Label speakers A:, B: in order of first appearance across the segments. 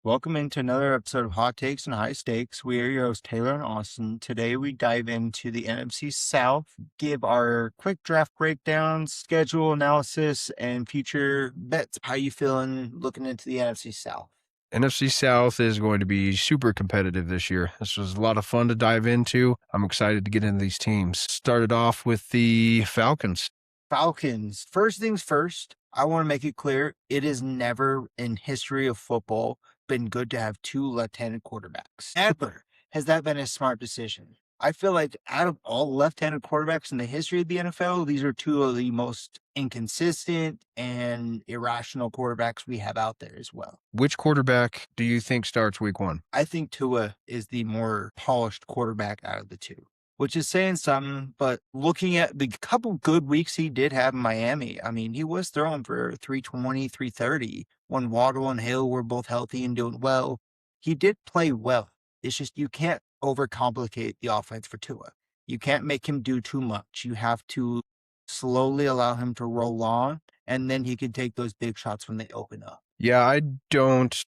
A: Welcome into another episode of Hot Takes and High Stakes. We are your hosts, Taylor and Austin. Today we dive into the NFC South, give our quick draft breakdowns, schedule analysis, and future bets. How you feeling looking into the NFC South?
B: NFC South is going to be super competitive this year. This was a lot of fun to dive into. I'm excited to get into these teams. Started off with the Falcons.
A: Falcons. First things first, I want to make it clear, it is never in history of football been good to have two left-handed quarterbacks. Ever has that been a smart decision. I feel like out of all left-handed quarterbacks in the history of the NFL, these are two of the most inconsistent and irrational quarterbacks we have out there as well.
B: Which quarterback do you think starts week one?
A: I think Tua is the more polished quarterback out of the two, which is saying something. But looking at the couple good weeks he did have in Miami, I mean, he was throwing for 320, 330 when Waddle and Hill were both healthy and doing well. He did play well. It's just you can't overcomplicate the offense for Tua. You can't make him do too much. You have to slowly allow him to roll on, and then he can take those big shots when they open up.
B: Yeah, I don't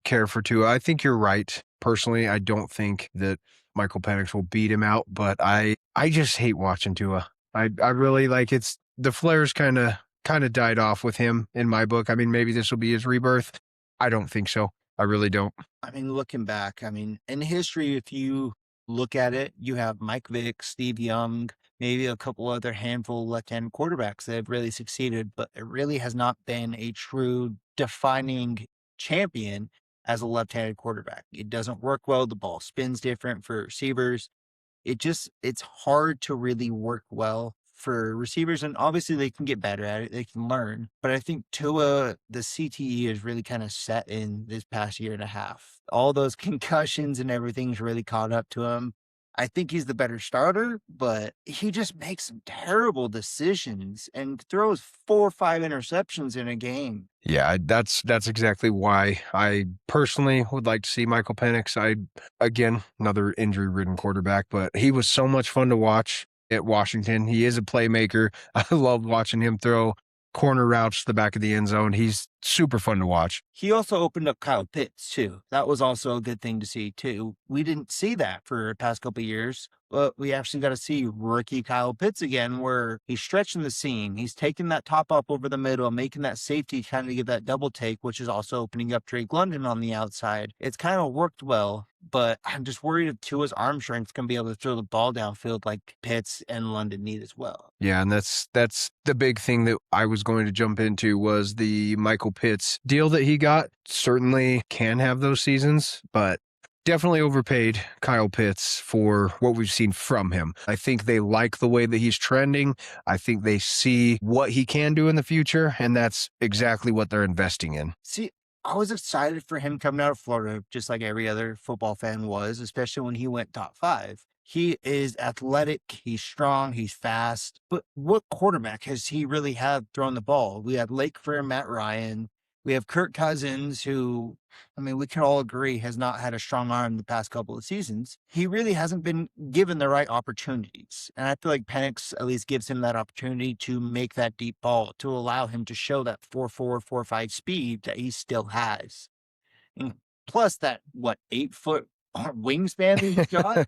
B: care for Tua. I think you're right. Personally, I don't think that Michael Penix will beat him out, but I just hate watching Tua. I really like it's the flares kind of died off with him in my book. I mean, maybe this will be his rebirth. I don't think so. I really don't.
A: I mean, looking back, I mean, in history, if you look at it, you have Mike Vick, Steve Young, maybe a couple other handful of left-handed quarterbacks that have really succeeded, but it really has not been a true defining champion as a left-handed quarterback. It doesn't work well. The ball spins different for receivers. It's hard to really work well for receivers, and obviously they can get better at it. They can learn. But I think Tua, the CTE is really kind of set in this past year and a half. All those concussions and everything's really caught up to him. I think he's the better starter, but he just makes some terrible decisions and throws 4 or 5 interceptions in a game.
B: Yeah, that's exactly why I personally would like to see Michael Penix. Again, another injury-ridden quarterback, but he was so much fun to watch at Washington. He is a playmaker. I love watching him throw corner routes to the back of the end zone. He's super fun to watch.
A: He also opened up Kyle Pitts, too. That was also a good thing to see, too. We didn't see that for the past couple of years, but we actually got to see rookie Kyle Pitts again, where he's stretching the seam. He's taking that top up over the middle, making that safety kind of give that double take, which is also opening up Drake London on the outside. It's kind of worked well, but I'm just worried if Tua's arm strength's going to be able to throw the ball downfield like Pitts and London need as well.
B: Yeah, and that's the big thing that I was going to jump into was the Michael Pitts deal that he got. Certainly can have those seasons, but definitely overpaid Kyle Pitts for what we've seen from him. I think they like the way that he's trending. I think they see what he can do in the future, and that's exactly what they're investing in.
A: See, I was excited for him coming out of Florida, just like every other football fan was, especially when he went top 5. He is athletic, he's strong, he's fast. But what quarterback has he really had throwing the ball? We had Lake for Matt Ryan. We have Kirk Cousins, who, I mean, we can all agree has not had a strong arm the past couple of seasons. He really hasn't been given the right opportunities. And I feel like Penix at least gives him that opportunity to make that deep ball, to allow him to show that 4.4, 4.5 speed that he still has. And plus that, 8-foot wingspan he's got?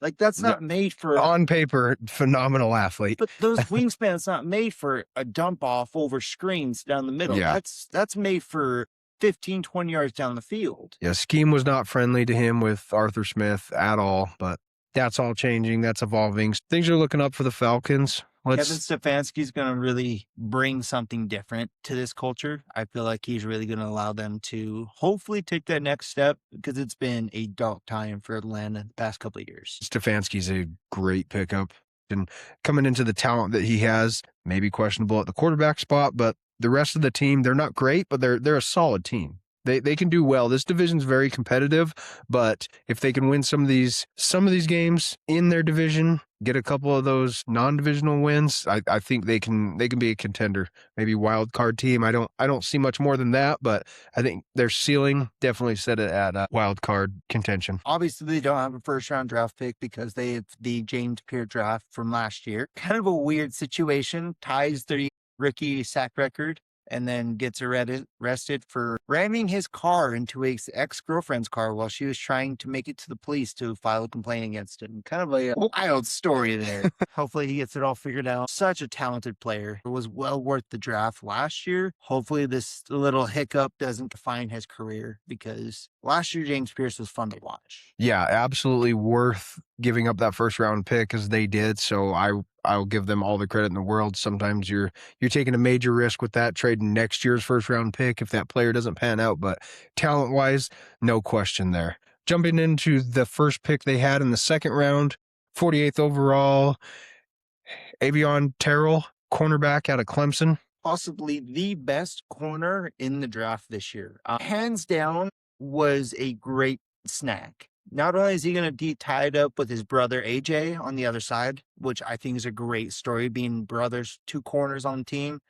A: Like, that's not made for...
B: On paper, phenomenal athlete.
A: But those wingspans not made for a dump off over screens down the middle.
B: Yeah.
A: That's made for 15, 20 yards down the field.
B: Yeah, scheme was not friendly to him with Arthur Smith at all, but that's all changing. That's evolving. Things are looking up for the Falcons.
A: Kevin Stefanski's going to really bring something different to this culture. I feel like he's really going to allow them to hopefully take that next step, because it's been a dark time for Atlanta the past couple of years.
B: Stefanski's a great pickup, and coming into the talent that he has, maybe questionable at the quarterback spot, but the rest of the team, they're not great, but they're a solid team. They can do well. This division's very competitive, but if they can win some of these games in their division, get a couple of those non-divisional wins, I think they can be a contender. Maybe wild card team. I don't see much more than that, but I think their ceiling definitely set it at wild card contention.
A: Obviously, they don't have a first-round draft pick because they have the James Pierre draft from last year. Kind of a weird situation, ties their rookie sack record. and then gets arrested for ramming his car into his ex-girlfriend's car while she was trying to make it to the police to file a complaint against him. Kind of a wild story there. Hopefully he gets it all figured out. Such a talented player. It was well worth the draft last year. Hopefully this little hiccup doesn't define his career, because last year James Pierce was fun to watch.
B: Yeah, absolutely worth giving up that first round pick as they did. So I'll give them all the credit in the world. Sometimes you're taking a major risk with that, trading next year's first round pick if that player doesn't pan out. But talent wise, no question there. Jumping into the first pick they had in the second round, 48th overall, Avion Terrell, cornerback out of Clemson.
A: Possibly the best corner in the draft this year. Hands down, was a great snack. Not only is he going to be tied up with his brother AJ on the other side, which I think is a great story, being brothers, two corners on the team,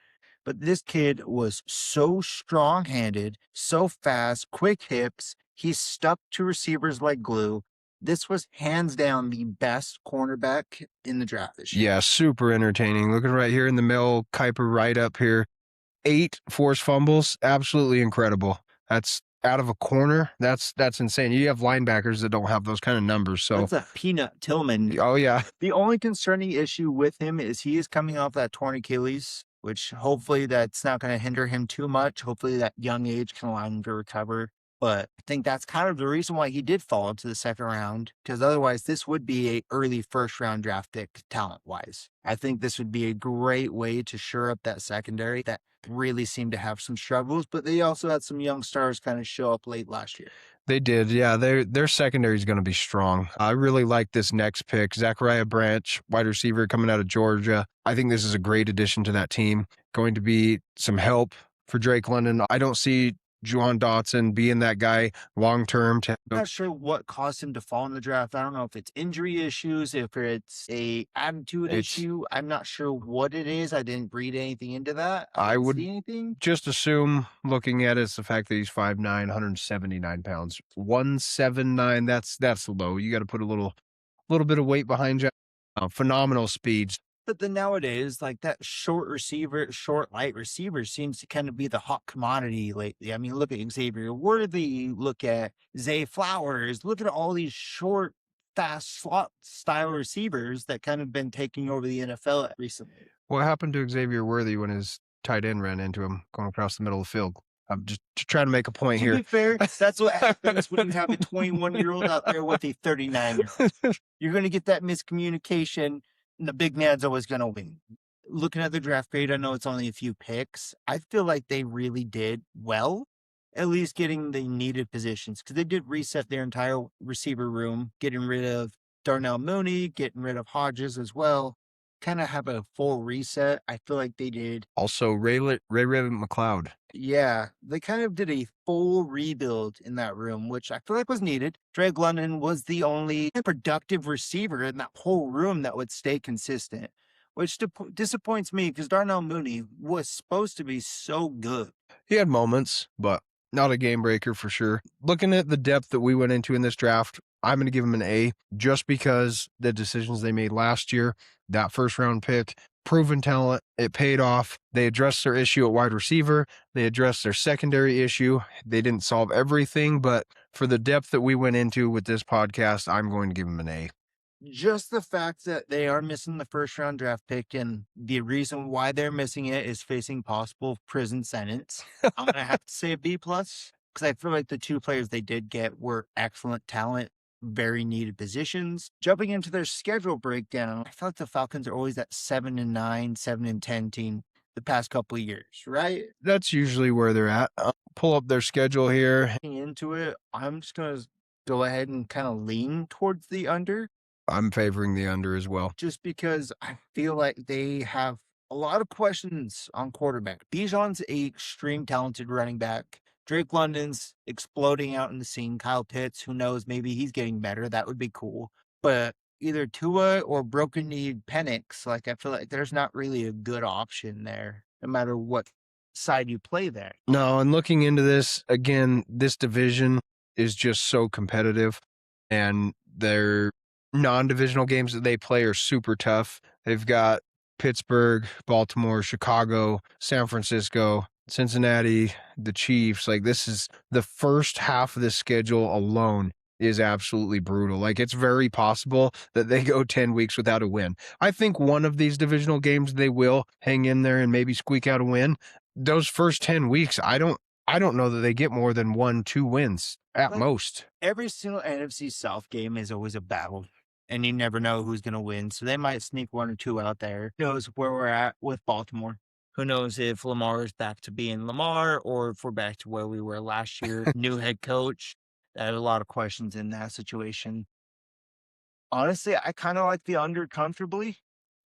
A: but this kid was so strong handed, so fast, quick hips. He stuck to receivers like glue. This was hands down the best cornerback in the draft this year.
B: Yeah, super entertaining. Looking right here in the Mel Kiper right up here. 8 forced fumbles, absolutely incredible. That's out of a corner. That's insane. You have linebackers that don't have those kind of numbers. So
A: That's a peanut Tillman.
B: oh yeah.
A: The only concerning issue with him is he is coming off that torn Achilles, which hopefully that's not going to hinder him too much. Hopefully that young age can allow him to recover. But I think that's kind of the reason why he did fall into the second round, because otherwise this would be a early first round draft pick talent wise. I think this would be a great way to shore up that secondary that really seemed to have some struggles, but they also had some young stars kind of show up late last year.
B: They did. Yeah, their secondary is going to be strong. I really like this next pick. Zachariah Branch, wide receiver coming out of Georgia. I think this is a great addition to that team. Going to be some help for Drake London. I don't see Juwan Dotson being that guy long term.
A: I'm not sure what caused him to fall in the draft. I don't know if it's injury issues, if it's a attitude issue. I'm not sure what it is. I didn't read anything into that.
B: I would
A: see anything.
B: Just assume, looking at it, it's the fact that he's 5'9", 179 pounds. 179, that's low. You got to put a little bit of weight behind you. Phenomenal speeds.
A: But then nowadays, like that short light receiver seems to kind of be the hot commodity lately. I mean, look at Xavier Worthy, look at Zay Flowers, look at all these short, fast slot style receivers that kind of been taking over the NFL recently.
B: What happened to Xavier Worthy when his tight end ran into him going across the middle of the field? I'm just trying to make a point here.
A: To be fair, that's what happens when you have a 21-year-old out there with a 39-year-old. You're going to get that miscommunication, and the big man's always going to win. Looking at the draft grade, I know it's only a few picks. I feel like they really did well, at least getting the needed positions, because they did reset their entire receiver room, getting rid of Darnell Mooney, getting rid of Hodges as well. Kind of have a full reset. I feel like they did.
B: Also, Ray McLeod.
A: Yeah, they kind of did a full rebuild in that room, which I feel like was needed. Drake London was the only productive receiver in that whole room that would stay consistent, which disappoints me because Darnell Mooney was supposed to be so good.
B: He had moments, but not a game breaker for sure. Looking at the depth that we went into in this draft, I'm going to give him an A just because the decisions they made last year, that first round pick, proven talent, it paid off. They addressed their issue at wide receiver. They addressed their secondary issue. They didn't solve everything, but for the depth that we went into with this podcast, I'm going to give them an A.
A: Just the fact that they are missing the first round draft pick, and the reason why they're missing it is facing possible prison sentence. I'm going to have to say a B plus, because I feel like the two players they did get were excellent talent, very needed positions. Jumping into their schedule breakdown, I feel like the Falcons are always that 7-9, 7-10 team the past couple of years, right?
B: That's usually where they're at. Pull up their schedule here.
A: Into it, I'm just going to go ahead and kind of lean towards the under.
B: I'm favoring the under as well.
A: Just because I feel like they have a lot of questions on quarterback. Bijan's a extreme talented running back. Drake London's exploding out in the scene. Kyle Pitts, who knows, maybe he's getting better. That would be cool. But either Tua or broken knee Penix, like I feel like there's not really a good option there, no matter what side you play there.
B: No, and looking into this, again, this division is just so competitive, and their non-divisional games that they play are super tough. They've got Pittsburgh, Baltimore, Chicago, San Francisco, Cincinnati, the Chiefs, like this is the first half of this schedule alone is absolutely brutal. Like it's very possible that they go 10 weeks without a win. I think one of these divisional games they will hang in there and maybe squeak out a win. Those first 10 weeks, I don't know that they get more than 1, 2 wins at
A: Like
B: most.
A: every single NFC South game is always a battle, and you never know who's going to win. So they might sneak one or two out there. Who knows where we're at with Baltimore? Who knows if Lamar is back to being Lamar or if we're back to where we were last year? New head coach. I have a lot of questions in that situation. Honestly, I kind of like the under comfortably.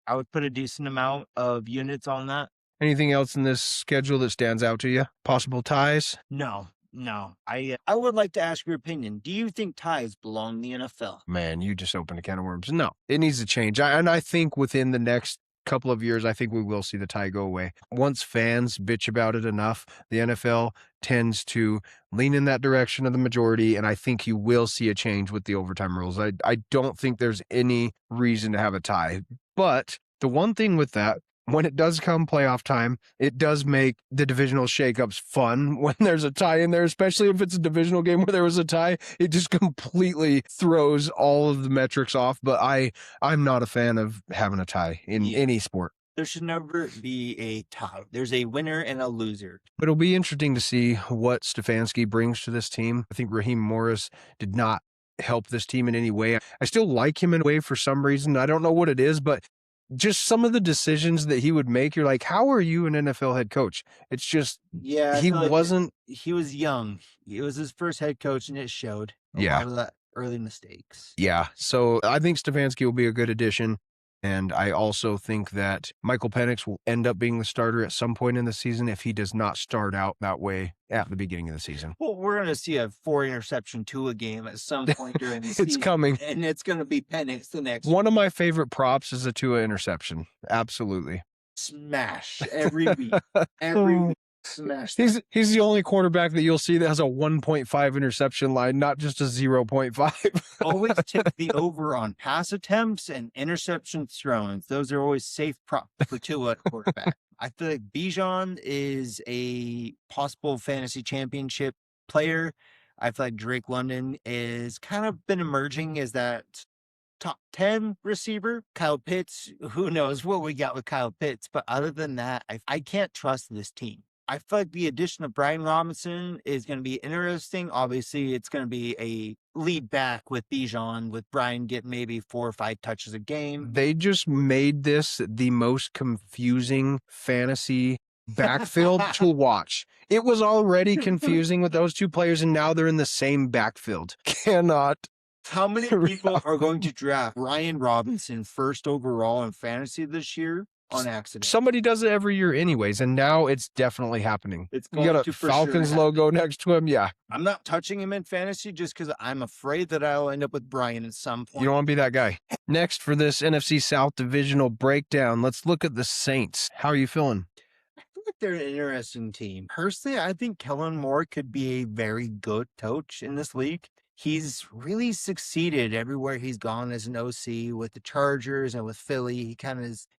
A: I would put a decent amount of units on that.
B: Anything else in this schedule that stands out to you? Possible ties?
A: No, no. I would like to ask your opinion. Do you think ties belong in the NFL?
B: Man, you just opened a can of worms. No, it needs to change. And I think within the next couple of years, I think we will see the tie go away. Once fans bitch about it enough, the NFL tends to lean in that direction of the majority. And I think you will see a change with the overtime rules. I don't think there's any reason to have a tie. But the one thing with that, when it does come playoff time, it does make the divisional shakeups fun when there's a tie in there, especially if it's a divisional game where there was a tie. It just completely throws all of the metrics off. But I'm not a fan of having a tie in
A: Yeah.
B: any sport.
A: There should never be a tie. There's a winner and a loser.
B: But it'll be interesting to see what Stefanski brings to this team. I think Raheem Morris did not help this team in any way. I still like him in a way for some reason. I don't know what it is, but just some of the decisions that he would make, you're like, how are you an NFL head coach? It's just,
A: Yeah, I
B: he
A: feel like
B: wasn't,
A: he was young. It was his first head coach, and it showed a
B: yeah,
A: lot of that early mistakes.
B: yeah. So I think Stefanski will be a good addition. And I also think that Michael Penix will end up being the starter at some point in the season if he does not start out that way at the beginning of the season.
A: Well, we're going to see a 4 interception Tua game at some point during the
B: It's
A: season,
B: coming.
A: and it's going to be Penix the next
B: One of my favorite props is a Tua interception. Absolutely.
A: smash every week. Every week, smash that.
B: He's the only quarterback that you'll see that has a 1.5 interception line, not just a 0.5.
A: Always tip the over on pass attempts and interceptions thrown. Those are always safe props for Tua at quarterback. I feel like Bijan is a possible fantasy championship player. I feel like Drake London is kind of been emerging as that top 10 receiver. Kyle Pitts, who knows what we got with Kyle Pitts. But other than that, I can't trust this team. I feel like the addition of Brian Robinson is going to be interesting. Obviously, it's going to be a lead back with Bijan, with Brian getting maybe 4 or 5 touches a game.
B: They just made this the most confusing fantasy backfield to watch. It was already confusing with those two players, and now they're in the same backfield. Cannot.
A: How many people are going to draft Brian Robinson first overall in fantasy this year on accident?
B: Somebody does it every year anyways, and now it's definitely happening.
A: It's
B: You
A: going
B: got
A: to
B: a
A: for sure
B: Falcons
A: happen.
B: logo next to him. Yeah,
A: I'm not touching him in fantasy just because I'm afraid that I'll end up with Brian at some point.
B: you don't want to be that guy. Next for this NFC South divisional breakdown, let's look at the Saints. How are you feeling?
A: I feel like they're an interesting team. Personally, I think Kellen Moore could be a very good coach in this league. He's really succeeded everywhere he's gone as an OC with the Chargers and with Philly.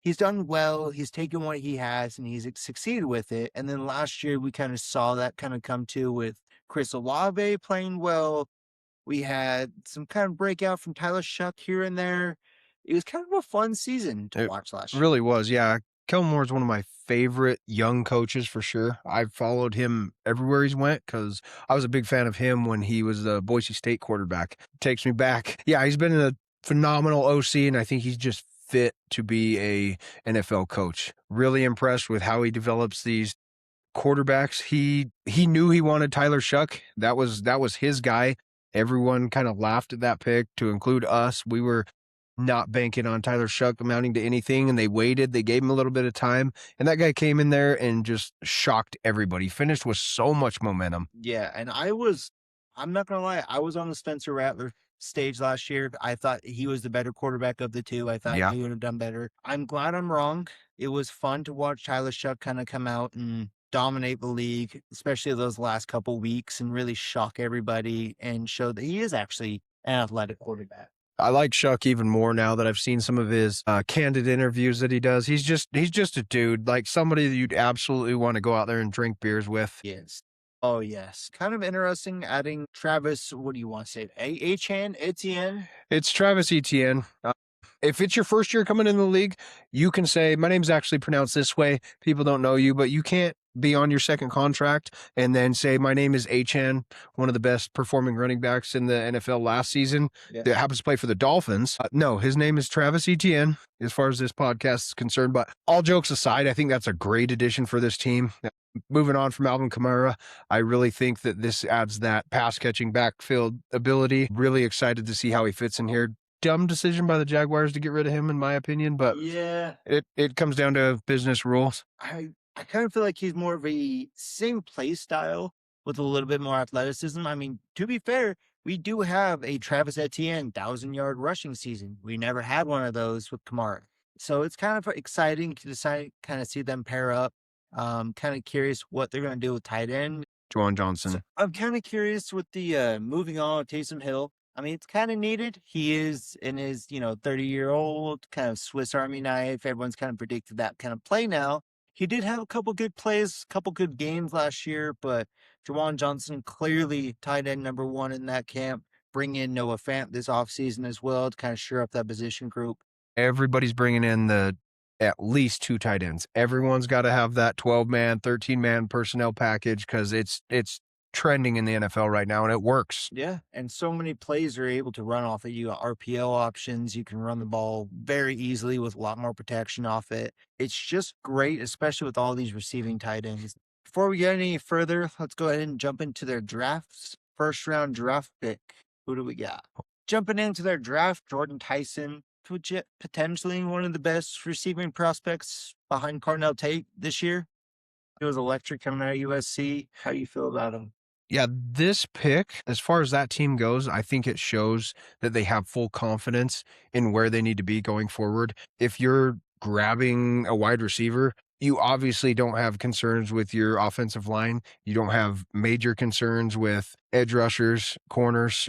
A: He's done well. He's taken what he has and he's succeeded with it. And then last year we kind of saw that kind of come to with Chris Olave playing well. We had some kind of breakout from Tyler Shuck here and there. It was kind of a fun season to
B: It
A: watch last year.
B: really was, yeah. Kellen Moore is one of my favorite young coaches for sure. I've followed him everywhere he's went because I was a big fan of him when he was the Boise State quarterback. Takes me back. Yeah, he's been a phenomenal OC, and I think he's just fit to be a NFL coach. Really impressed with how he develops these quarterbacks. He knew he wanted Tyler Shuck. That was his guy. Everyone kind of laughed at that pick, to include us. We were not banking on Tyler Shuck amounting to anything, and they waited. They gave him a little bit of time, and that guy came in there and just shocked everybody. Finished with so much momentum.
A: Yeah, and I'm not gonna lie, I was on the Spencer Rattler stage last year. I thought he was the better quarterback of the two. I thought
B: Yeah.
A: he would have done better. I'm glad I'm wrong. It was fun to watch Tyler Shuck kind of come out and dominate the league, especially those last couple weeks, and really shock everybody and show that he is actually an athletic quarterback.
B: I like Shuck even more now that I've seen some of his candid interviews that he does. He's just a dude, like somebody that you'd absolutely want to go out there and drink beers with.
A: Yes. Oh, yes. Kind of interesting adding Travis, what do you want to say? Achan, Etienne?
B: It's Travis Etienne. If it's your first year coming in the league, you can say, my name's actually pronounced this way. People don't know you, but you can't be on your second contract and then say, my name is Achan, one of the best performing running backs in the NFL last season
A: Yeah.
B: that happens to play for the Dolphins. No, his name is Travis Etienne, as far as this podcast is concerned. But all jokes aside, I think that's a great addition for this team. Moving on from Alvin Kamara, I really think that this adds that pass catching backfield ability. Really excited to see how he fits in here. Dumb decision by the Jaguars to get rid of him, in my opinion, but
A: Yeah.
B: it comes down to business rules.
A: I kind of feel like he's more of a same play style with a little bit more athleticism. I mean, to be fair, we do have a Travis Etienne 1,000-yard rushing season. We never had one of those with Kamara. So it's kind of exciting to decide, kind of see them pair up. Kind of curious what they're going to do with tight end.
B: Juwan
A: So
B: Johnson.
A: I'm kind of curious with the moving on Taysom Hill. I mean, it's kind of needed. He is in his, 30-year-old kind of Swiss Army knife. Everyone's kind of predicted that kind of play now. He did have a couple good plays, a couple good games last year, but Jawan Johnson clearly tight end number one in that camp. Bring in Noah Fant this offseason as well to kind of shore up that position group.
B: Everybody's bringing in the at least two tight ends. Everyone's got to have that 12-man, 13-man personnel package because it's trending in the NFL right now, and it works.
A: Yeah, and so many plays are able to run off it. You got RPO options. You can run the ball very easily with a lot more protection off it. It's just great, especially with all these receiving tight ends. Before we get any further, let's go ahead and jump into their drafts. First round draft pick. Who do we got? Jumping into their draft, Jordan Tyson, potentially one of the best receiving prospects behind Cardinal Tate this year. He was electric coming out of USC. How do you feel about him?
B: Yeah, this pick, as far as that team goes, I think it shows that they have full confidence in where they need to be going forward. If you're grabbing a wide receiver, you obviously don't have concerns with your offensive line. You don't have major concerns with edge rushers, corners.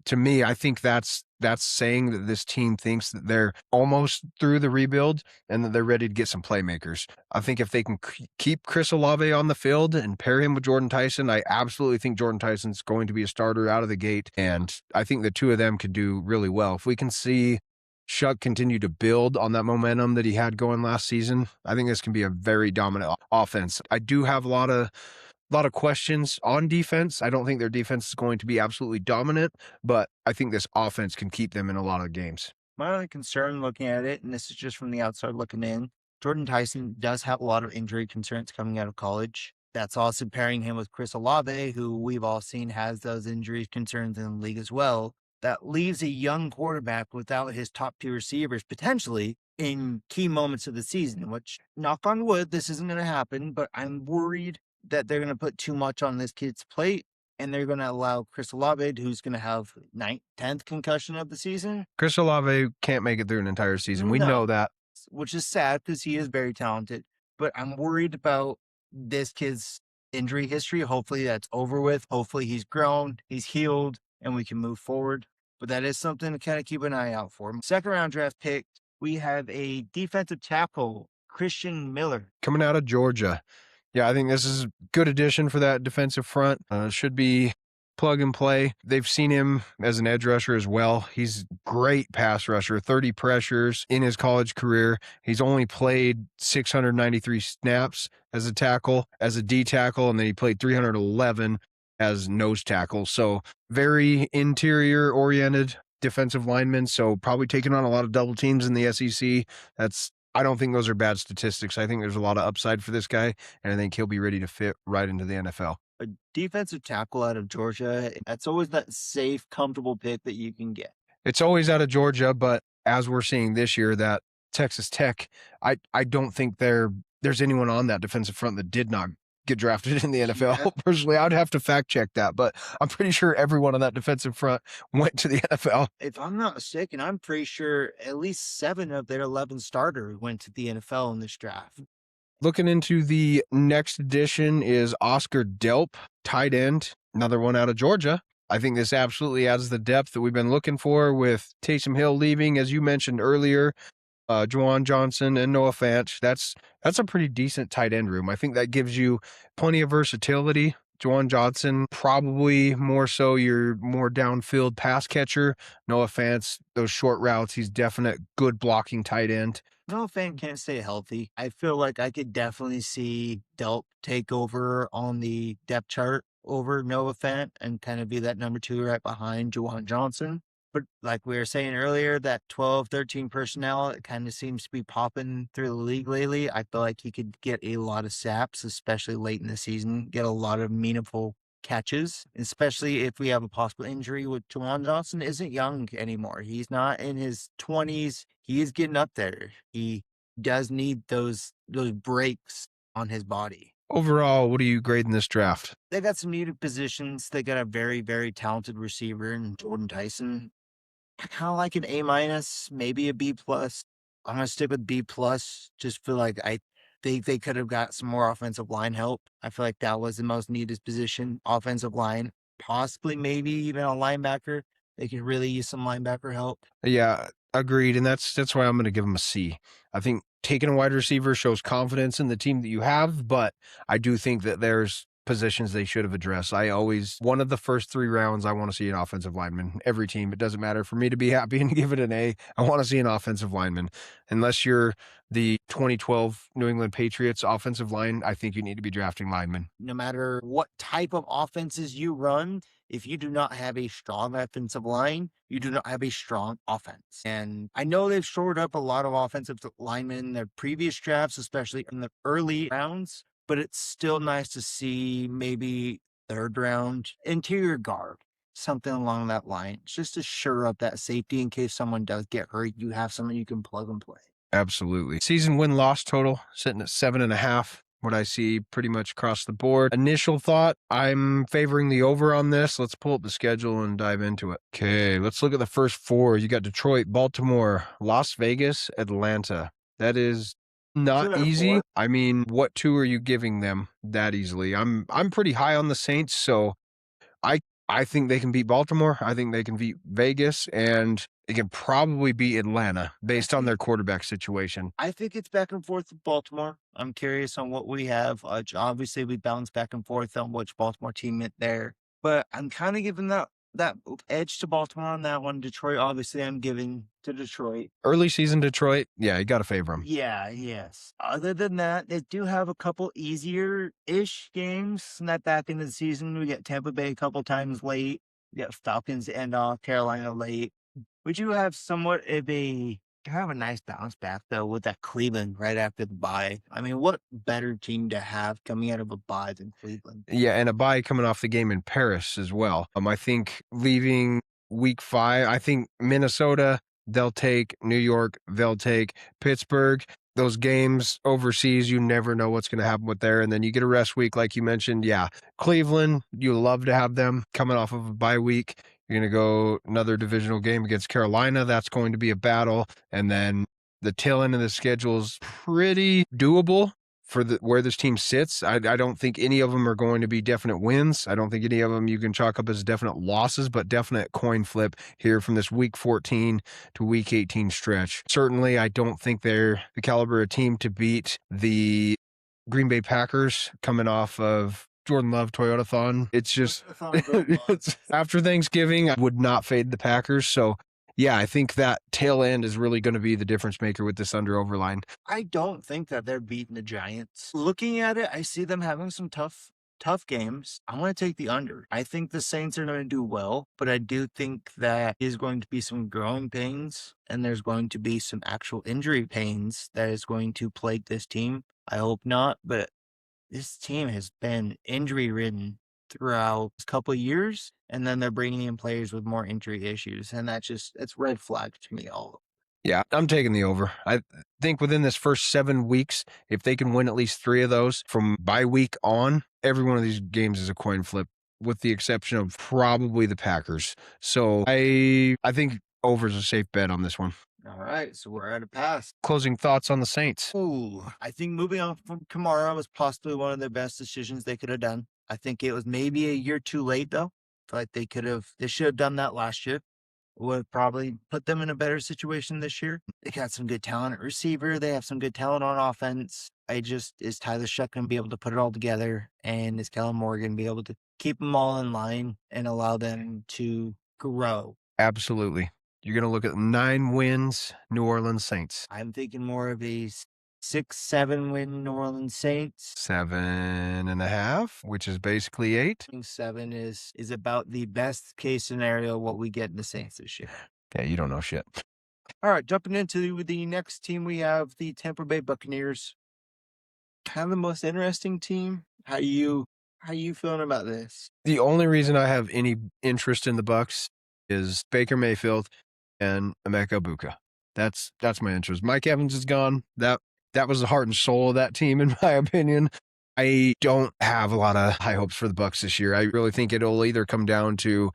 B: To me, I think that's saying that this team thinks that they're almost through the rebuild and that they're ready to get some playmakers. I think if they can keep Chris Olave on the field and pair him with Jordan Tyson, I absolutely think Jordan Tyson's going to be a starter out of the gate, and I think the two of them could do really well. If we can see Shuck continue to build on that momentum that he had going last season, I think this can be a very dominant offense. I do have a lot of questions on defense. I don't think their defense is going to be absolutely dominant, but I think this offense can keep them in a lot of games.
A: My only concern looking at it, and this is just from the outside looking in, Jordan Tyson does have a lot of injury concerns coming out of college. That's also pairing him with Chris Olave, who we've all seen has those injury concerns in the league as well. That leaves a young quarterback without his top tier receivers potentially in key moments of the season, which, knock on wood, this isn't going to happen, but I'm worried that they're going to put too much on this kid's plate and they're going to allow Chris Olave, who's going to have 10th concussion of the season.
B: Chris Olave can't make it through an entire season. We know that.
A: Which is sad because he is very talented. But I'm worried about this kid's injury history. Hopefully that's over with. Hopefully he's grown, he's healed, and we can move forward. But that is something to kind of keep an eye out for. Second round draft pick, we have a defensive tackle, Christian Miller.
B: Coming out of Georgia. Yeah, I think this is a good addition for that defensive front. Should be plug and play. They've seen him as an edge rusher as well. He's great pass rusher, 30 pressures in his college career. He's only played 693 snaps as a tackle, as a D tackle, and then he played 311 as nose tackle. So very interior oriented defensive lineman. So probably taking on a lot of double teams in the SEC. I don't think those are bad statistics. I think there's a lot of upside for this guy, and I think he'll be ready to fit right into the NFL.
A: A defensive tackle out of Georgia, that's always that safe, comfortable pick that you can get.
B: It's always out of Georgia, but as we're seeing this year, that Texas Tech, I don't think there's anyone on that defensive front that did not get drafted in the NFL. Yeah. Personally, I'd have to fact check that, but I'm pretty sure everyone on that defensive front went to the NFL.
A: If I'm not mistaken, I'm pretty sure at least 7 of their 11 starters went to the NFL in this draft.
B: Looking into the next edition is Oscar Delp, tight end, another one out of Georgia. I think this absolutely adds the depth that we've been looking for with Taysom Hill leaving, as you mentioned earlier, Juwan Johnson and Noah Fant. That's a pretty decent tight end room. I think that gives you plenty of versatility. Juwan Johnson, probably more so your more downfield pass catcher. Noah Fant, those short routes, he's definite good blocking tight end.
A: No fan can't stay healthy. I feel like I could definitely see Delp take over on the depth chart over Noah Fant and kind of be that number two right behind Juwan Johnson. But like we were saying earlier, that 12, 13 personnel, it kind of seems to be popping through the league lately. I feel like he could get a lot of saps, especially late in the season, get a lot of meaningful catches, especially if we have a possible injury with Jawan Johnson isn't young anymore. He's not in his 20s. He is getting up there. He does need those breaks on his body.
B: Overall, what are you grading this draft?
A: They got some needed positions. They got a very, very talented receiver in Jordan Tyson. I kind of like an A minus, maybe a B plus. I'm gonna stick with B plus. Just feel like I think they could have got some more offensive line help. I feel like that was the most needed position, offensive line, possibly maybe even a linebacker. They could really use some linebacker help.
B: Yeah, agreed, and that's why I'm going to give him a C. I think taking a wide receiver shows confidence in the team that you have, but I do think that there's positions they should have addressed. I always one of the first 3 rounds I want to see an offensive lineman. Every team, it doesn't matter for me to be happy and give it an A. I want to see an offensive lineman. Unless you're the 2012 New England Patriots offensive line, I think you need to be drafting linemen.
A: No matter what type of offenses you run, if you do not have a strong offensive line, you do not have a strong offense. And I know they've shored up a lot of offensive linemen in their previous drafts, especially in the early rounds, but it's still nice to see maybe third round interior guard, something along that line, just to shore up that safety in case someone does get hurt. You have someone you can plug and play.
B: Absolutely. Season win-loss total sitting at 7.5. What I see pretty much across the board. Initial thought, I'm favoring the over on this. Let's pull up the schedule and dive into it. Okay, let's look at the first 4. You got Detroit, Baltimore, Las Vegas, Atlanta. That is not
A: Two out of
B: easy.
A: four.
B: I mean, what 2 are you giving them that easily? I'm pretty high on the Saints, so I I think they can beat Baltimore. I think they can beat Vegas, and they can probably beat Atlanta based on their quarterback situation.
A: I think it's back and forth with Baltimore. I'm curious on what we have. Obviously, we bounce back and forth on which Baltimore team went there, but I'm kind of giving that edge to Baltimore on that one. Detroit, obviously, I'm giving to Detroit.
B: Early season Detroit, yeah, you got to favor them.
A: Yeah, yes. Other than that, they do have a couple easier-ish games in that back end of the season. We get Tampa Bay a couple times late. We get Falcons to end off, Carolina late. Would you have somewhat of a have a nice bounce back though with that Cleveland right after the bye? I mean, what better team to have coming out of a bye than Cleveland?
B: Yeah, and a bye coming off the game in Paris as well. I think leaving week 5, I think Minnesota, they'll take New York, they'll take Pittsburgh. Those games overseas, you never know what's going to happen with there. And then you get a rest week, like you mentioned. Yeah, Cleveland, you love to have them coming off of a bye week. You're going to go another divisional game against Carolina. That's going to be a battle. And then the tail end of the schedule is pretty doable for where this team sits. I don't think any of them are going to be definite wins. I don't think any of them you can chalk up as definite losses, but definite coin flip here from this week 14 to week 18 stretch. Certainly, I don't think they're the caliber of team to beat the Green Bay Packers coming off of Jordan Love Toyota-thon. It's just it's, after Thanksgiving, I would not fade the Packers. So yeah, I think that tail end is really going to be the difference maker with this under-over line.
A: I don't think that they're beating the Giants. Looking at it, I see them having some tough games. I want to take the under. I think the Saints are going to do well, but I do think that is going to be some growing pains and there's going to be some actual injury pains that is going to plague this team. I hope not, but this team has been injury ridden throughout a couple of years, and then they're bringing in players with more injury issues, and it's red flag to me all.
B: Yeah, I'm taking the over. I think within this first 7 weeks, if they can win at least 3 of those from bye week on, every one of these games is a coin flip, with the exception of probably the Packers. So I think over is a safe bet on this one.
A: All right, so we're at a pass.
B: Closing thoughts on the Saints.
A: Ooh, I think moving on from Kamara was possibly one of the best decisions they could have done. I think it was maybe a year too late, though, feel like they should have done that last year. Would probably put them in a better situation this year. They got some good talent at receiver. They have some good talent on offense. Is Tyler Shuck going to be able to put it all together? And is Kellen Moore going to be able to keep them all in line and allow them to grow?
B: Absolutely. You're going to look at 9 wins, New Orleans Saints.
A: I'm thinking more of a 6-7 win New Orleans Saints.
B: 7.5, which is basically 8.
A: I think 7 is about the best case scenario what we get in the Saints this year.
B: Yeah, you don't know shit.
A: All right, jumping into the next team, we have the Tampa Bay Buccaneers. Kind of the most interesting team. How you feeling about this?
B: The only reason I have any interest in the Bucks is Baker Mayfield and Emeka Buka. That's my interest. Mike Evans is gone. That was the heart and soul of that team, in my opinion. I don't have a lot of high hopes for the Bucks this year. I really think it'll either come down to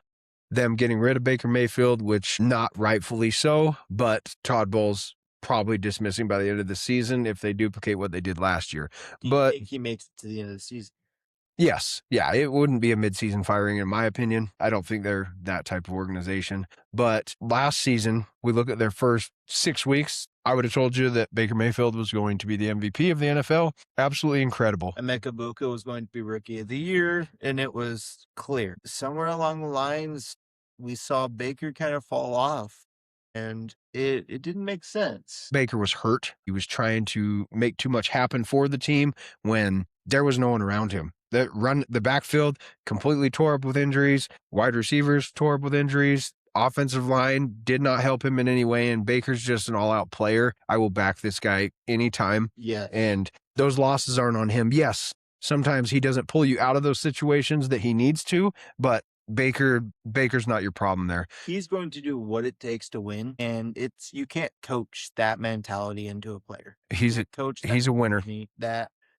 B: them getting rid of Baker Mayfield, which not rightfully so, but Todd Bowles probably dismissing by the end of the season if they duplicate what they did last year.
A: Do you
B: But
A: think he makes it to the end of the season?
B: yes, yeah, it wouldn't be a midseason firing, in my opinion. I don't think they're that type of organization. But last season, we look at their first 6 weeks. I would have told you that Baker Mayfield was going to be the MVP of the NFL. Absolutely incredible.
A: Emeka Buka was going to be Rookie of the Year, and it was clear. Somewhere along the lines, we saw Baker kind of fall off, and it didn't make sense.
B: Baker was hurt. He was trying to make too much happen for the team when there was no one around him. The backfield completely tore up with injuries. Wide receivers tore up with injuries. Offensive line did not help him in any way, and Baker's just an all-out player. I will back this guy anytime.
A: Yeah.
B: And those losses aren't on him. Yes, sometimes he doesn't pull you out of those situations that he needs to, but Baker's not your problem there.
A: He's going to do what it takes to win, and you can't coach that mentality into a player.
B: He's a winner.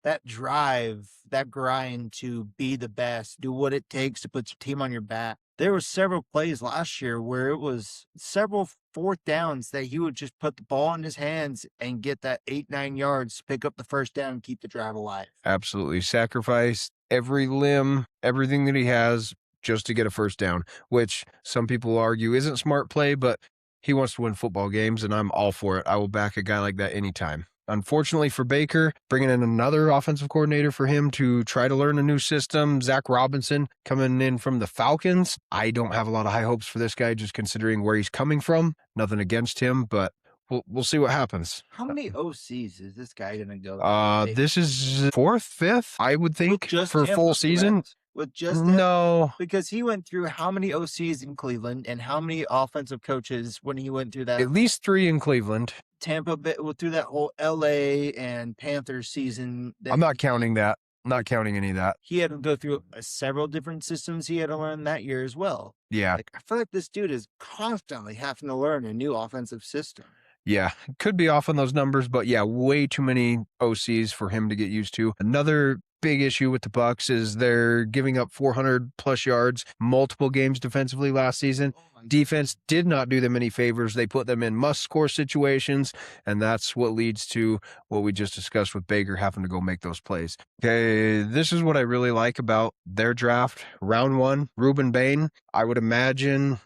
A: That drive, that grind to be the best, do what it takes to put your team on your back. There were several plays last year where it was several fourth downs that he would just put the ball in his hands and get that 8-9 yards, pick up the first down, and keep the drive alive.
B: Absolutely. Sacrifice every limb, everything that he has just to get a first down, which some people argue isn't smart play, but he wants to win football games, and I'm all for it. I will back a guy like that anytime. Unfortunately for Baker, bringing in another offensive coordinator for him to try to learn a new system, Zach Robinson coming in from the Falcons. I don't have a lot of high hopes for this guy, just considering where he's coming from. Nothing against him, but we'll see what happens.
A: How many OCs is this guy going to go?
B: This is 4th, 5th, I would think, for a full season.
A: With just
B: no,
A: because he went through how many OCs in Cleveland and how many offensive coaches when he went through that?
B: At least 3 in Cleveland.
A: Tampa Bay, through that whole LA and Panthers season.
B: I'm not counting that. Not counting any of that.
A: He had to go through several different systems he had to learn that year as well.
B: Yeah.
A: I feel like this dude is constantly having to learn a new offensive system.
B: Yeah, could be off on those numbers, but yeah, way too many OCs for him to get used to. Another big issue with the Bucks is they're giving up 400 plus yards multiple games defensively last season. Defense did not do them any favors. They put them in must-score situations, and that's what leads to what we just discussed with Baker having to go make those plays. Okay, this is what I really like about their draft. Round 1, Ruben Bain. I would imagine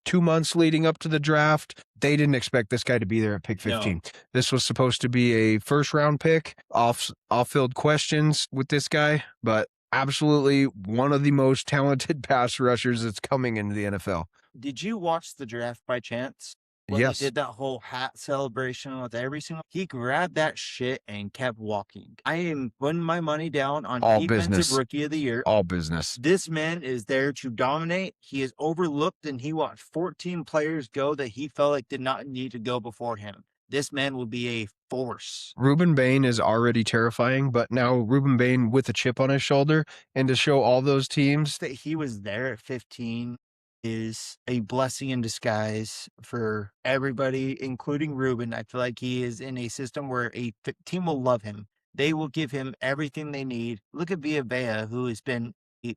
B: 2 months leading up to the draft, they didn't expect this guy to be there at pick 15. No. This was supposed to be a first-round pick, off-field questions with this guy, but absolutely one of the most talented pass rushers that's coming into the NFL.
A: Did you watch the draft by chance? When
B: yes.
A: He did that whole hat celebration with every single. He grabbed that shit and kept walking. I am putting my money down on
B: all
A: defensive
B: business.
A: Rookie of the Year.
B: All business.
A: This man is there to dominate. He is overlooked, and he watched 14 players go that he felt like did not need to go before him. This man will be a force.
B: Ruben Bain is already terrifying, but now Ruben Bain with a chip on his shoulder, and to show all those teams
A: that he was there at 15 is a blessing in disguise for everybody, including Ruben. I feel like he is in a system where a team will love him. They will give him everything they need. Look at Villa, who has been a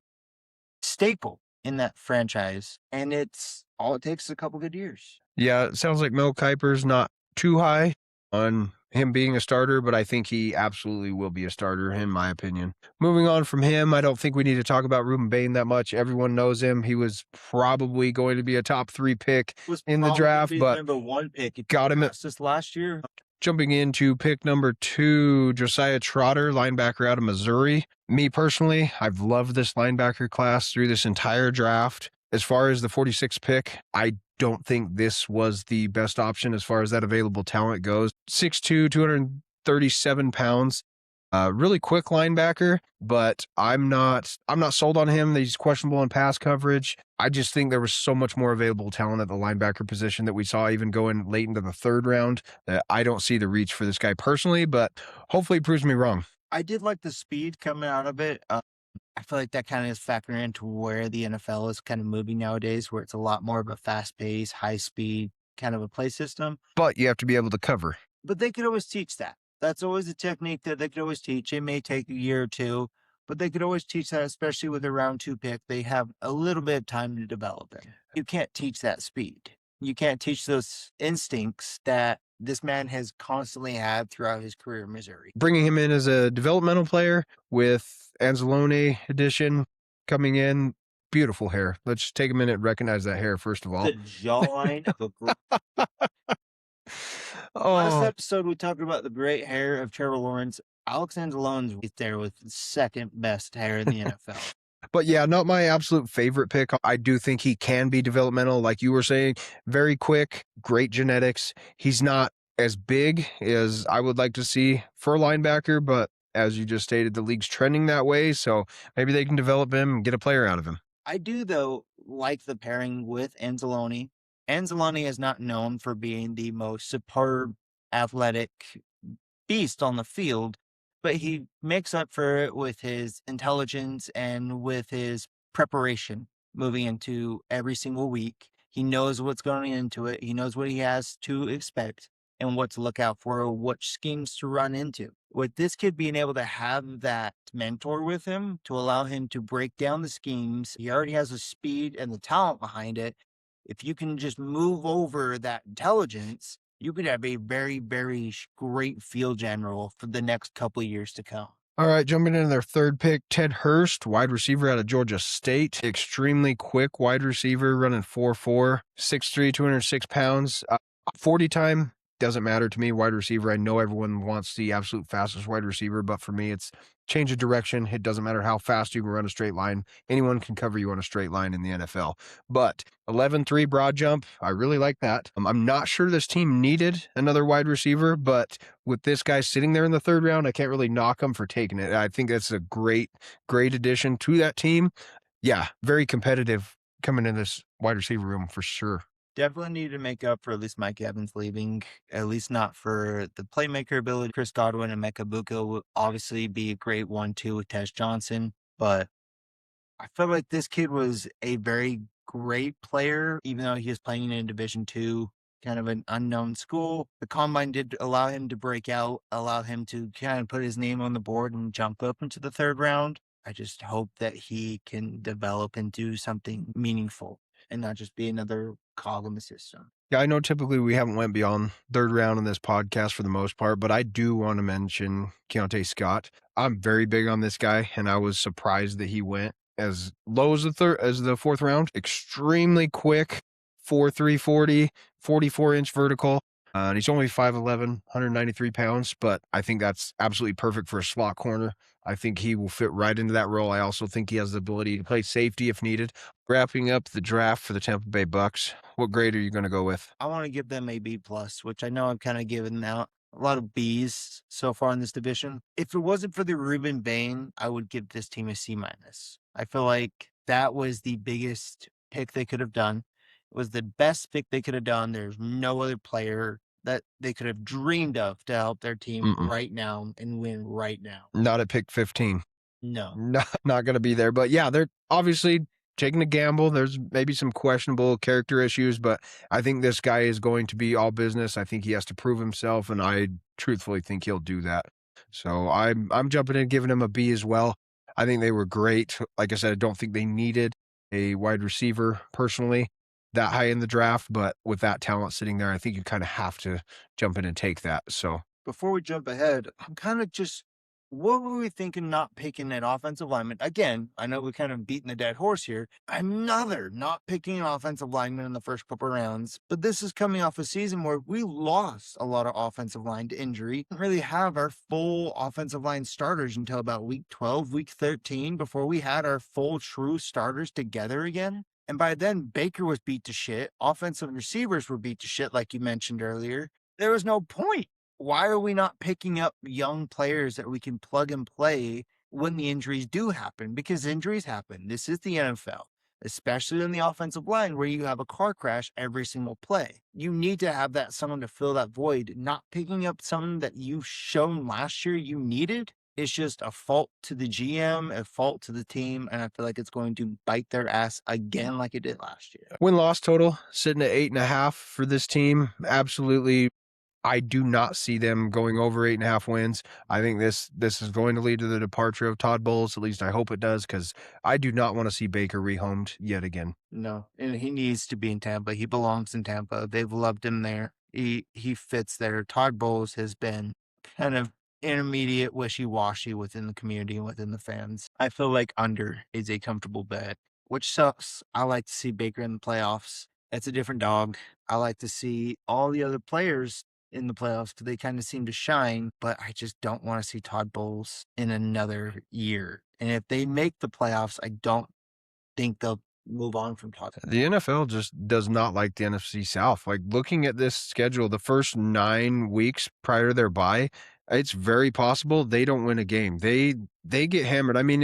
A: staple in that franchise, and it's all it takes is a couple good years.
B: Yeah, it sounds like Mel Kiper's not too high on him being a starter, but I think he absolutely will be a starter, in my opinion. Moving on from him, I don't think we need to talk about Ruben Bain that much. Everyone knows him. He was probably going to be a top 3 pick
A: Was
B: in the
A: probably gonna
B: draft,
A: be the
B: but
A: number 1 pick if
B: got
A: you
B: him at
A: asked us last year.
B: jumping into pick number 2, Josiah Trotter, linebacker out of Missouri. Me personally, I've loved this linebacker class through this entire draft. As far as the 46th pick, I don't think this was the best option as far as that available talent goes. 6'2", 237 pounds. Really quick linebacker, but I'm not sold on him. He's questionable in pass coverage. I just think there was so much more available talent at the linebacker position that we saw even going late into the third round that I don't see the reach for this guy personally, but hopefully it proves me wrong.
A: I did like the speed coming out of it. I feel like that kind of is factoring into where the NFL is kind of moving nowadays, where it's a lot more of a fast pace, high speed kind of a play system.
B: But you have to be able to cover.
A: But they could always teach that. That's always a technique that they could always teach. It may take a year or two, but they could always teach that, especially with a round 2 pick. They have a little bit of time to develop it. You can't teach that speed. You can't teach those instincts that this man has constantly had throughout his career in Missouri.
B: Bringing him in as a developmental player with Anzalone edition coming in. Beautiful hair. Let's just take a minute and recognize that hair, first of all.
A: The jawline of a last
B: Oh,
A: episode, we talked about the great hair of Trevor Lawrence. Alex Anzalone's right there with the second best hair in the NFL.
B: but yeah, not my absolute favorite pick. I do think he can be developmental, like you were saying, very quick, great genetics. He's not as big as I would like to see for a linebacker, but as you just stated, the league's trending that way. So maybe they can develop him and get a player out of him.
A: I do, though, like the pairing with Anzalone. Anzalone is not known for being the most superb athletic beast on the field, but he makes up for it with his intelligence and with his preparation moving into every single week. He knows what's going into it. He knows what he has to expect and what to look out for, what schemes to run into. With this kid being able to have that mentor with him to allow him to break down the schemes, he already has the speed and the talent behind it. If you can just move over that intelligence, you could have a very, very great field general for the next couple of years to come.
B: All right, jumping into their third pick, Ted Hurst, wide receiver out of Georgia State. Extremely quick wide receiver, running 4'4", 6'3", 206 pounds. 40 time, doesn't matter to me. Wide receiver, I know everyone wants the absolute fastest wide receiver, but for me, it's change of direction. It doesn't matter how fast you can run a straight line. Anyone can cover you on a straight line in the NFL. But 11-3 broad jump, I really like that. I'm not sure this team needed another wide receiver, but with this guy sitting there in the third round, I can't really knock him for taking it. I think that's a great addition to that team. Yeah, very competitive coming in this wide receiver room for sure.
A: Definitely need to make up for at least Mike Evans leaving, at least not for the playmaker ability. Chris Godwin and Mecca Buka will obviously be a great 1-2 with Tez Johnson, but I feel like this kid was a very great player, even though he was playing in Division II, kind of an unknown school. The combine did allow him to break out, allow him to kind of put his name on the board and jump up into the third round. I just hope that he can develop and do something meaningful and not just be another cog in the system.
B: Yeah, I know typically we haven't went beyond third round in this podcast for the most part, but I do want to mention Keontae Scott. I'm very big on this guy, and I was surprised that he went as low as the fourth round. Extremely quick, 4.3 40, 44-inch vertical. And he's only 5'11", 193 pounds, but I think that's absolutely perfect for a slot corner. I think he will fit right into that role. I also think he has the ability to play safety if needed. Wrapping up the draft for the Tampa Bay Bucks, what grade are you going to go with?
A: I want to give them a B plus, which I know I've kind of given out a lot of Bs so far in this division. If it wasn't for the Ruben Bain, I would give this team a C minus. I feel like that was the biggest pick they could have done. It was the best pick they could have done. There's no other player that they could have dreamed of to help their team right now and win right now.
B: Not at pick 15.
A: No.
B: Not going to be there. But yeah, they're obviously taking a gamble. There's maybe some questionable character issues, but I think this guy is going to be all business. I think he has to prove himself, and I truthfully think he'll do that. So I'm jumping in, giving him a B as well. I think they were great. Like I said, I don't think they needed a wide receiver personally that high in the draft, but with that talent sitting there, I think you kind of have to jump in and take that. So
A: before we jump ahead, I'm kind of just, what were we thinking not picking an offensive lineman? Again, I know we kind of beating the dead horse here. Another not picking an offensive lineman in the first couple rounds, but this is coming off a season where we lost a lot of offensive line to injury. Didn't really have our full offensive line starters until about week 12, week 13, before we had our full true starters together again. And by then, Baker was beat to shit. Offensive receivers were beat to shit, like you mentioned earlier. There was no point. Why are we not picking up young players that we can plug and play when the injuries do happen? Because injuries happen. This is the NFL, especially in the offensive line where you have a car crash every single play. You need to have that someone to fill that void. Not picking up someone that you've shown last year you needed is just a fault to the GM, a fault to the team, and I feel like it's going to bite their ass again like it did last year.
B: Win-loss total sitting at 8.5 for this team. Absolutely, I do not see them going over 8.5 wins. I think this is going to lead to the departure of Todd Bowles. At least I hope it does, because I do not want to see Baker rehomed yet again.
A: No, and he needs to be in Tampa. He belongs in Tampa. They've loved him there. He fits there. Todd Bowles has been kind of intermediate, wishy-washy within the community and within the fans. I feel like under is a comfortable bet, which sucks. I like to see Baker in the playoffs. It's a different dog. I like to see all the other players in the playoffs because they kind of seem to shine, but I just don't want to see Todd Bowles in another year. And if they make the playoffs, I don't think they'll move on from Todd.
B: The NFL just does not like the NFC South. Like, looking at this schedule, the first 9 weeks prior to their bye, it's very possible they don't win a game. They get hammered. I mean,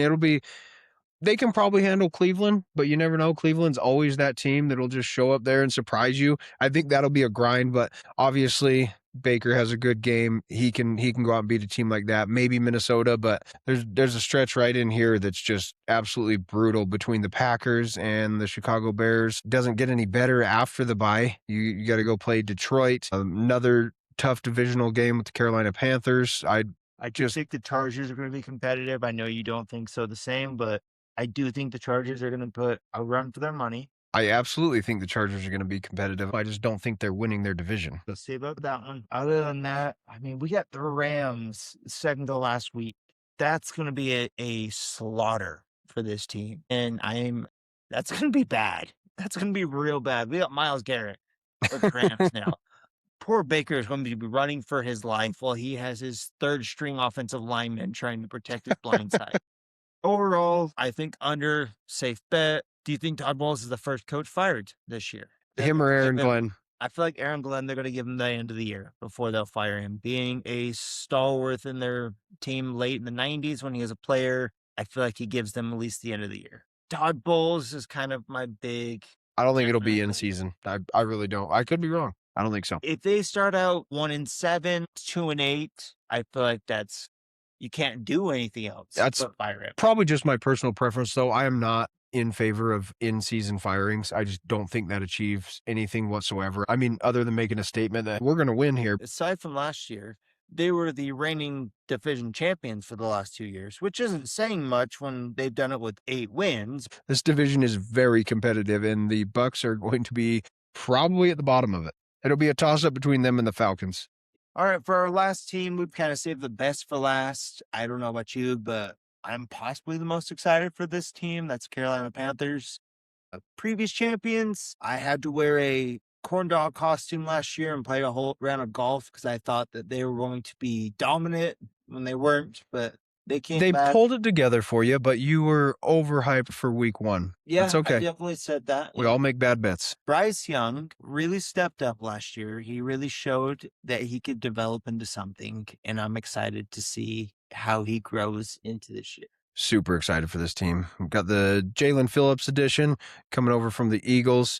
B: they can probably handle Cleveland, but you never know. Cleveland's always that team that'll just show up there and surprise you. I think that'll be a grind, but obviously Baker has a good game. He can go out and beat a team like that. Maybe Minnesota, but there's a stretch right in here that's just absolutely brutal between the Packers and the Chicago Bears. Doesn't get any better after the bye. You got to go play Detroit. Another tough divisional game with the Carolina Panthers.
A: I just think the Chargers are going to be competitive. I know you don't think so the same, but I do think the Chargers are going to put a run for their money.
B: I absolutely think the Chargers are going to be competitive. I just don't think they're winning their division.
A: Let's see about that one. Other than that, I mean, we got the Rams second to last week. That's going to be a slaughter for this team. And that's going to be bad. That's going to be real bad. We got Myles Garrett for the Rams now. Poor Baker is going to be running for his life while he has his third string offensive lineman trying to protect his blind side. Overall, I think under, safe bet. Do you think Todd Bowles is the first coach fired this year?
B: Him or Aaron Glenn?
A: I feel like Aaron Glenn, they're going to give him the end of the year before they'll fire him. Being a stalwart in their team late in the 90s when he was a player, I feel like he gives them at least the end of the year. Todd Bowles is kind of my big.
B: I don't think it'll be in season. I really don't. I could be wrong. I don't think so.
A: If they start out 1-7, 2-8, I feel like you can't do anything else.
B: That's
A: but fire him.
B: Probably just my personal preference, though. I am not in favor of in-season firings. I just don't think that achieves anything whatsoever. I mean, other than making a statement that we're going to win here.
A: Aside from last year, they were the reigning division champions for the last 2 years, which isn't saying much when they've done it with 8 wins.
B: This division is very competitive, and the Bucs are going to be probably at the bottom of it. It'll be a toss-up between them and the Falcons.
A: All right, for our last team, we've kind of saved the best for last. I don't know about you, but I'm possibly the most excited for this team. That's Carolina Panthers. Previous champions, I had to wear a corn dog costume last year and play a whole round of golf because I thought that they were going to be dominant when they weren't, but they
B: pulled it together for you, but you were overhyped for week 1.
A: Yeah,
B: that's okay.
A: I definitely said that.
B: We all make bad bets.
A: Bryce Young really stepped up last year. He really showed that he could develop into something, and I'm excited to see how he grows into this year.
B: Super excited for this team. We've got the Jalen Phillips edition coming over from the Eagles,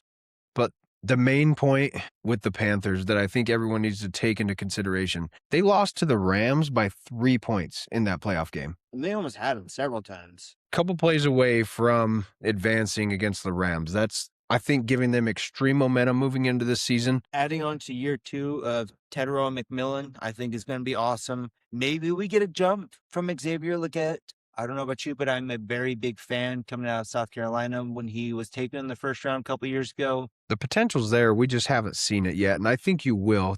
B: but the main point with the Panthers that I think everyone needs to take into consideration, they lost to the Rams by 3 points in that playoff game.
A: And they almost had them several times.
B: Couple plays away from advancing against the Rams. That's, I think, giving them extreme momentum moving into this season.
A: Adding on to year 2 of Tedero McMillan, I think is going to be awesome. Maybe we get a jump from Xavier Legette. I don't know about you, but I'm a very big fan coming out of South Carolina when he was taken in the first round a couple years ago.
B: The potential's there. We just haven't seen it yet, and I think you will.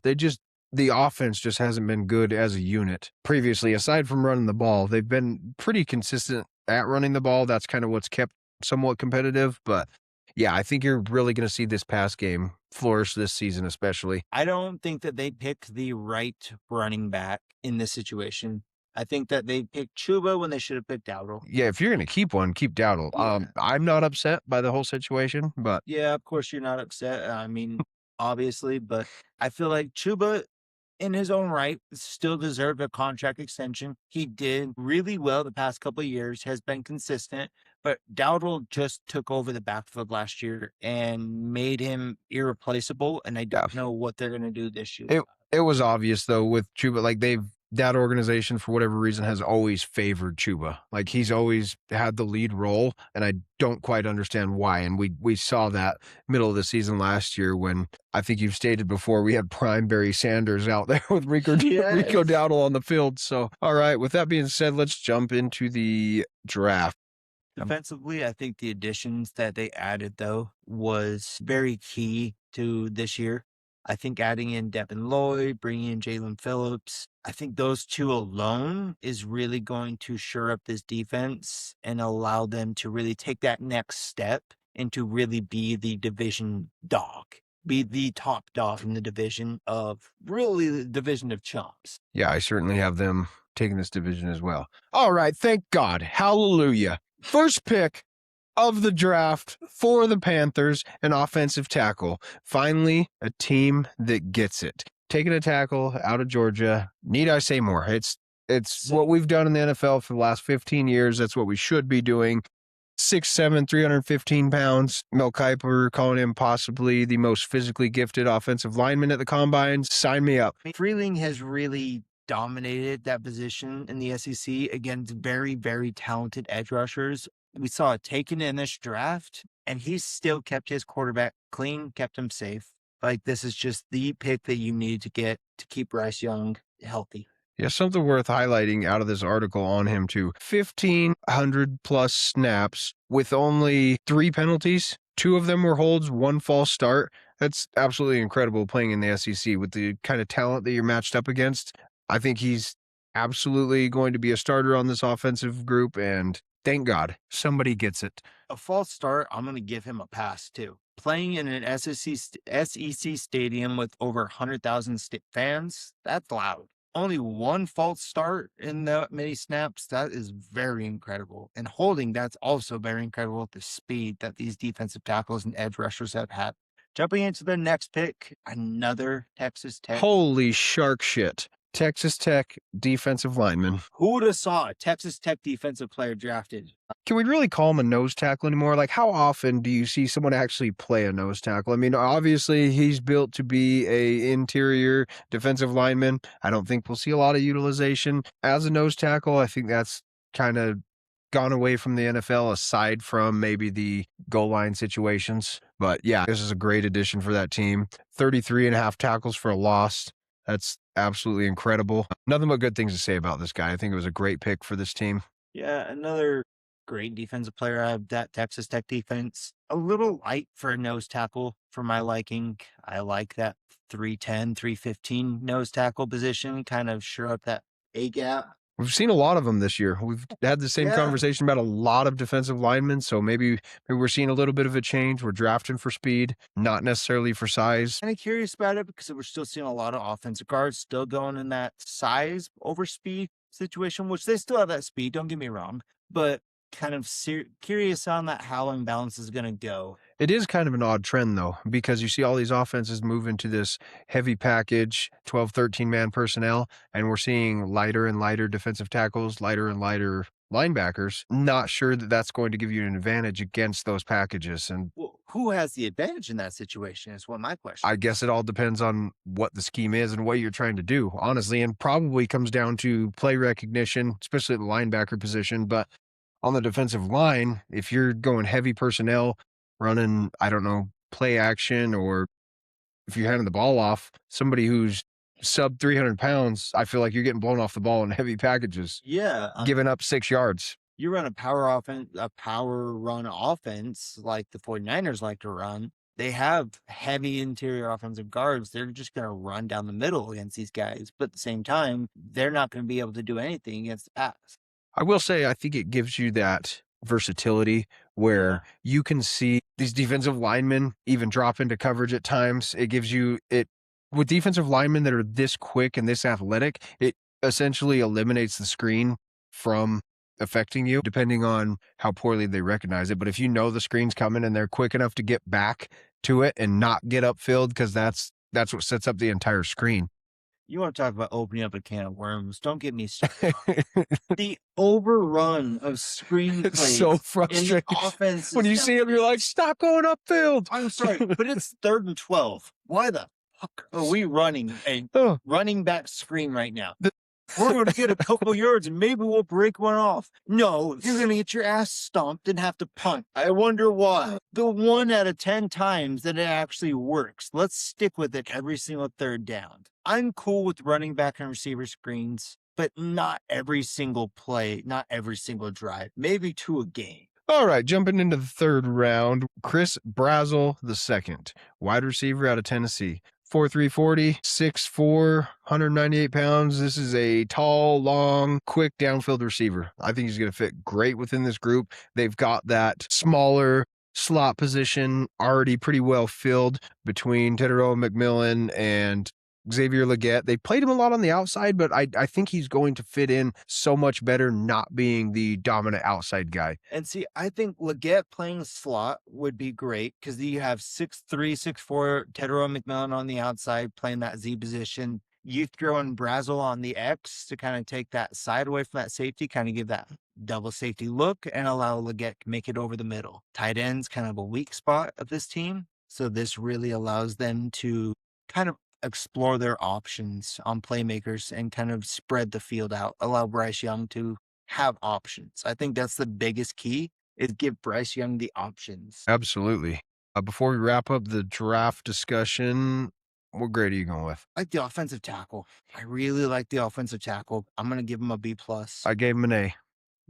B: the offense just hasn't been good as a unit previously. Aside from running the ball, they've been pretty consistent at running the ball. That's kind of what's kept somewhat competitive. But yeah, I think you're really going to see this pass game flourish this season, especially.
A: I don't think that they picked the right running back in this situation. I think that they picked Chuba when they should have picked Dowdle.
B: Yeah, if you're going to keep one, keep Dowdle.
A: Yeah.
B: I'm not upset by the whole situation, but
A: Yeah, of course you're not upset. I mean, obviously, but I feel like Chuba in his own right still deserved a contract extension. He did really well the past couple of years, has been consistent, but Dowdle just took over the backfield last year and made him irreplaceable. And I
B: yeah,
A: don't know what they're gonna do this year.
B: it was obvious though with Chuba, like that organization for whatever reason has always favored Chuba. Like he's always had the lead role, and I don't quite understand why. And we saw that middle of the season last year when I think you've stated before we had prime Barry Sanders out there with Rico
A: Yes.
B: Dowdle on the field. So all right, with that being said, let's jump into the draft.
A: Defensively, I think the additions that they added, though, was very key to this year. I think adding in Devin Lloyd, bringing in Jalen Phillips, I think those two alone is really going to shore up this defense and allow them to really take that next step and to really be the division dog, be the top dog in the division of really the division of chumps.
B: Yeah, I certainly have them taking this division as well. All right, thank God. Hallelujah. First pick of the draft for the Panthers, an offensive tackle. Finally, a team that gets it. Taking a tackle out of Georgia. Need I say more? It's what we've done in the NFL for the last 15 years. That's what we should be doing. 6'7", 315 pounds. Mel Kiper calling him possibly the most physically gifted offensive lineman at the combine. Sign me up.
A: Freeling has really dominated that position in the SEC against very, very talented edge rushers. We saw it taken in this draft, and he still kept his quarterback clean, kept him safe. Like, this is just the pick that you need to get to keep Bryce Young healthy.
B: Yeah, something worth highlighting out of this article on him too. 1,500 plus snaps with only 3 penalties. 2 of them were holds, 1 false start. That's absolutely incredible playing in the SEC with the kind of talent that you're matched up against. I think he's absolutely going to be a starter on this offensive group, and thank God somebody gets it.
A: A false start, I'm going to give him a pass too. Playing in an SEC stadium with over 100,000 fans, that's loud. Only one false start in that many snaps, that is very incredible. And holding, that's also very incredible at the speed that these defensive tackles and edge rushers have had. Jumping into the next pick, another Texas Tech.
B: Holy shark shit. Texas Tech defensive lineman.
A: Who would have saw a Texas Tech defensive player drafted?
B: Can we really call him a nose tackle anymore? Like, how often do you see someone actually play a nose tackle? I mean, obviously he's built to be a interior defensive lineman. I don't think we'll see a lot of utilization as a nose tackle. I think that's kind of gone away from the NFL aside from maybe the goal line situations. But yeah, this is a great addition for that team. 33 and a half tackles for a loss. That's absolutely incredible. Nothing but good things to say about this guy. I think it was a great pick for this team.
A: Yeah, another great defensive player out of that Texas Tech defense. A little light for a nose tackle for my liking. I like that 310, 315 nose tackle position, kind of shore up that A gap.
B: We've seen a lot of them this year. We've had the same
A: Yeah.
B: conversation about a lot of defensive linemen, so maybe we're seeing a little bit of a change. We're drafting for speed, not necessarily for size.
A: Kind of curious about it because we're still seeing a lot of offensive guards still going in that size over speed situation, which they still have that speed, don't get me wrong, but kind of curious on that how imbalance is going to go.
B: It is kind of an odd trend, though, because you see all these offenses move into this heavy package, 12, 13-man personnel, and we're seeing lighter and lighter defensive tackles, lighter and lighter linebackers. Not sure that that's going to give you an advantage against those packages. And
A: Well, who has the advantage in that situation is what my question.
B: I guess it all depends on what the scheme is and what you're trying to do, honestly, and probably comes down to play recognition, especially at the linebacker position. But on the defensive line, if you're going heavy personnel, running, I don't know, play action, or if you're handing the ball off, somebody who's sub 300 pounds, I feel like you're getting blown off the ball in heavy packages,
A: Yeah,
B: giving up 6 yards.
A: you run a power run offense like the 49ers like to run. They have heavy interior offensive guards. They're just going to run down the middle against these guys. But at the same time, they're not going to be able to do anything against the pass.
B: I will say, I think it gives you that versatility
A: Yeah.
B: where you can see these defensive linemen even drop into coverage at times. It gives you it with defensive linemen that are this quick and this athletic, it essentially eliminates the screen from affecting you depending on how poorly they recognize it. But if you know the screen's coming and they're quick enough to get back to it and not get upfield, because that's what sets up the entire screen.
A: You want to talk about opening up a can of worms. Don't get me started on the overrun of
B: It's so
A: screenplays in the
B: frustrating. When
A: offenses.
B: you see him, you're like, stop going upfield.
A: I'm sorry, but it's 3rd and 12. Why the fuck are we running a
B: Oh,
A: running back screen right now?
B: the-
A: We're going to get a couple yards and maybe we'll break one off. No, you're going to get your ass stomped and have to punt. I wonder why. The 1 out of 10 times that it actually works. Let's stick with it every single 3rd down. I'm cool with running back and receiver screens, but not every single play, not every single drive, maybe 2 a game.
B: All right, jumping into the third round, Chris Brazel II, wide receiver out of Tennessee. 4'3", 40, 6'4", 198 pounds. This is a tall, long, quick downfield receiver. I think he's going to fit great within this group. They've got that smaller slot position already pretty well filled between Tedero McMillan and Xavier Legette. They played him a lot on the outside, but I think he's going to fit in so much better not being the dominant outside guy.
A: And see, I think Legette playing slot would be great because you have 6'3", 6'4", Tedero McMillan on the outside playing that Z position. You throw in Brazel on the X to kind of take that side away from that safety, kind of give that double safety look and allow Legette to make it over the middle. Tight end's kind of a weak spot of this team. So this really allows them to kind of explore their options on playmakers and kind of spread the field out, allow Bryce Young to have options. I think that's the biggest key is give Bryce Young the options.
B: Absolutely. Before we wrap up the draft discussion, what grade are you going with?
A: I like the offensive tackle. I really like the offensive tackle. I'm gonna give him a B plus.
B: I gave him an A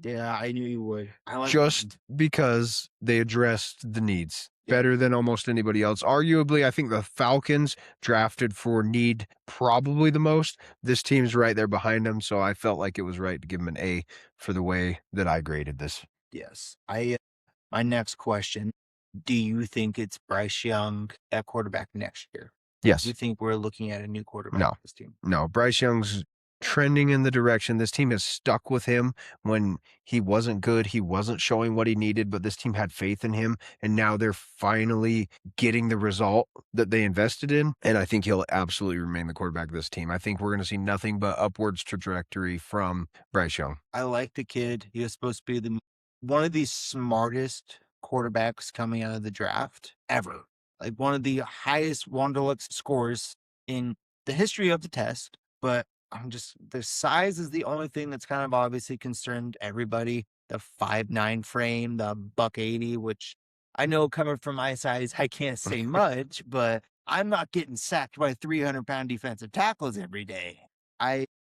A: Yeah, I knew you would. I like
B: just because they addressed the needs better than almost anybody else. Arguably, I think the Falcons drafted for need probably the most. This team's right there behind them, so I felt like it was right to give him an A for the way that I graded this.
A: yes. I my next question. Do you think it's Bryce Young at quarterback next year? Do
B: Yes.
A: you think we're looking at a new quarterback
B: No.
A: for this team?
B: No, Bryce Young's trending in the direction. This team has stuck with him when he wasn't good. He wasn't showing what he needed, but this team had faith in him. And now they're finally getting the result that they invested in. And I think he'll absolutely remain the quarterback of this team. I think we're going to see nothing but upwards trajectory from Bryce Young.
A: I like the kid. He was supposed to be one of the smartest quarterbacks coming out of the draft ever. Like one of the highest Wonderlic scores in the history of the test. But the size is the only thing that's kind of obviously concerned everybody. The 5'9" frame, the buck 80, which I know coming from my size, I can't say much, but I'm not getting sacked by 300-pound defensive tackles every day.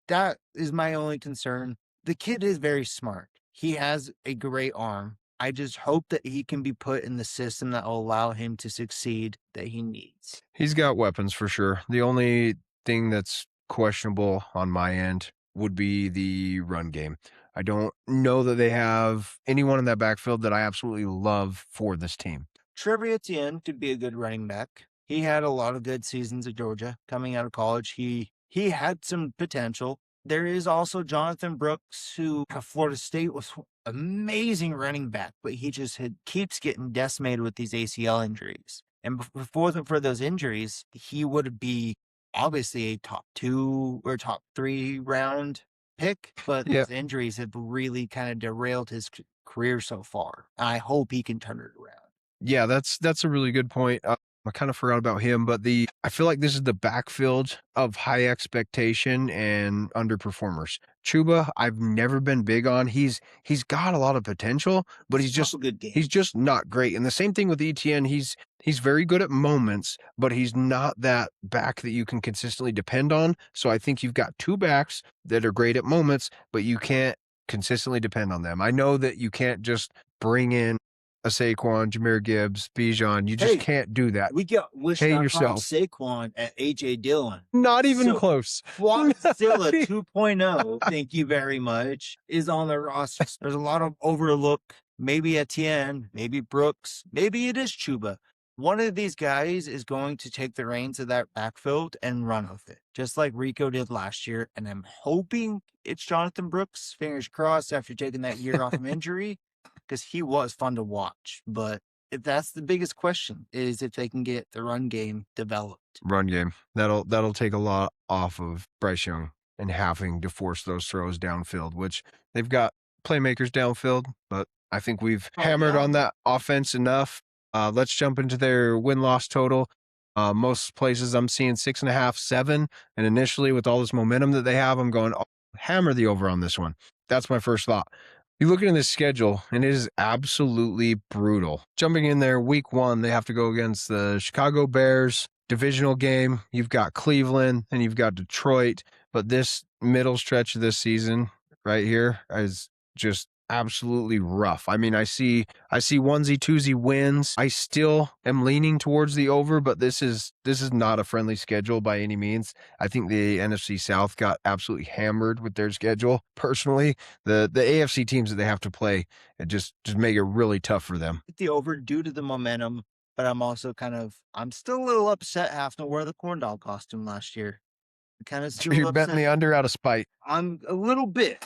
A: That is my only concern. The kid is very smart. He has a great arm. I just hope that he can be put in the system that will allow him to succeed that he needs.
B: He's got weapons for sure. The only thing that's questionable on my end would be the run game. I don't know that they have anyone in that backfield that I absolutely love for this team.
A: Trevor Etienne could be a good running back. He had a lot of good seasons at Georgia. Coming out of college, he had some potential. There is also Jonathan Brooks, who at Florida State was amazing running back, but he just keeps getting decimated with these ACL injuries. And if it wasn't for those injuries, he would be obviously a top 2 or top 3 round pick, but
B: Yeah.
A: his injuries have really kind of derailed his career so far. I hope he can turn it around.
B: Yeah, that's a really good point. I kind of forgot about him, but I feel like this is the backfield of high expectation and underperformers. Chuba, I've never been big on. He's got a lot of potential, but he's just
A: a good game.
B: he's just not great. And the same thing with ETN. He's very good at moments, but he's not that back that you can consistently depend on. So I think you've got two backs that are great at moments, but you can't consistently depend on them. I know that you can't just bring in a Saquon, Jahmyr Gibbs, Bijan. You just
A: Hey,
B: can't do that.
A: we got
B: Behave
A: Wish.com
B: yourself.
A: Saquon at AJ Dillon.
B: Not even
A: So
B: close.
A: Quadzilla 2.0, thank you very much, is on the roster. There's a lot of overlook. Maybe Etienne, maybe Brooks, maybe it is Chuba. One of these guys is going to take the reins of that backfield and run with it, just like Rico did last year. And I'm hoping it's Jonathan Brooks. Fingers crossed after taking that year off from injury, because he was fun to watch. But if that's the biggest question, is if they can get the run game developed.
B: Run game. That'll take a lot off of Bryce Young and having to force those throws downfield, which they've got playmakers downfield, but I think we've hammered on that offense enough. Let's jump into their win-loss total. Most places I'm seeing 6.5, 7, and initially with all this momentum that they have, I'm going, oh, hammer the over on this one. That's my first thought. You look at this schedule, and it is absolutely brutal. Jumping in there, week 1, they have to go against the Chicago Bears, divisional game. You've got Cleveland, and you've got Detroit. But this middle stretch of this season right here is just absolutely rough. I mean, I see onesie twosie wins. I still am leaning towards the over, but this is not a friendly schedule by any means. I think the NFC South got absolutely hammered with their schedule. Personally, the AFC teams that they have to play, it just make it really tough for them.
A: The over due to the momentum, but I'm still a little upset having to wear the corn dog costume last year.
B: So you're betting the under out of spite.
A: I'm a little bit.